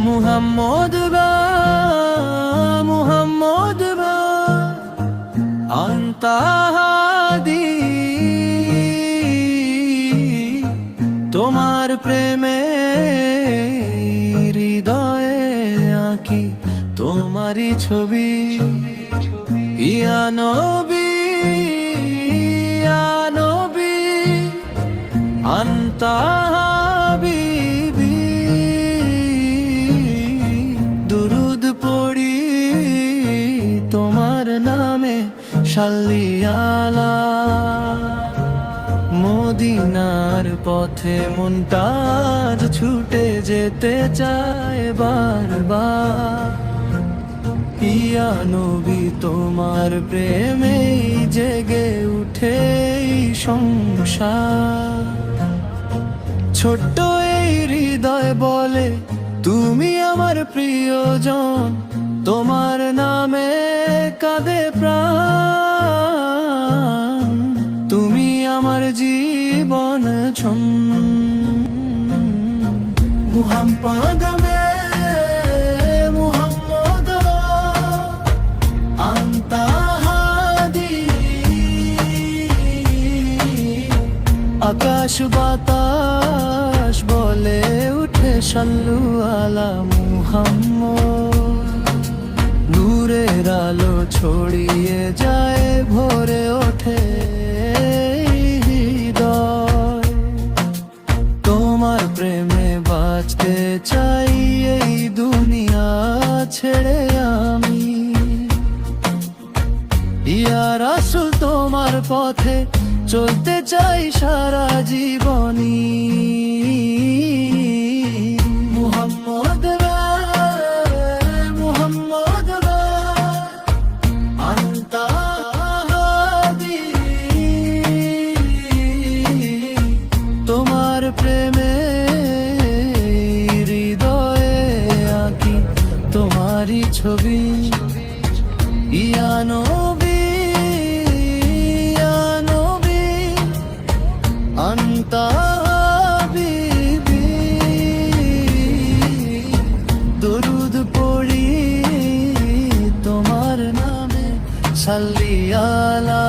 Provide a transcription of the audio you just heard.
মুহাম্মদ বা মুহাম্মদ বা আনতা হাদি, তোমার প্রেমে হৃদয়ে আঁকি তোমারই ছবি। ইয়া নবী ইয়া নবী আনতা হাবিবি, দুরুদ পড়ি তোমার নামে সাল্লি আলা। মদিনার পথে মনটাজ ছুটে যেতে চায় বারবার। ইয়া নবী তোমার প্রেমে জেগে উঠে সংসার। ছোট্ট এই হৃদয় বলে তুমি আমার প্রিয়জন, তোমার নামে কাঁদে প্রাণ। তুমি আমার জীবন মুহাম্মদ মে মুহাম্মদ আনতা হাদি, আকাশ বাতাস বলে উঠে সাল্লু আলা মুহাম্মদ। নূরের আলো ছড়িয়ে যায় ভরে ওঠে হৃদয়। তোমার প্রেমে বাঁচতে চাই এই দুনিয়া ছেড়ে আমি। ইয়া রাসূল তোমার পথে চলতে চাই সারা জীবনী। মুহাম্মদ মুহাম্মদ আনতা হাদি, তোমার প্রেমে হৃদয়ে আঁকি তোমারই ছবি। ইয়া নবী ইয়া নবী আনতা হাবিবি, দরুদ পড়ি তোমার নামে সাল্লি আলা।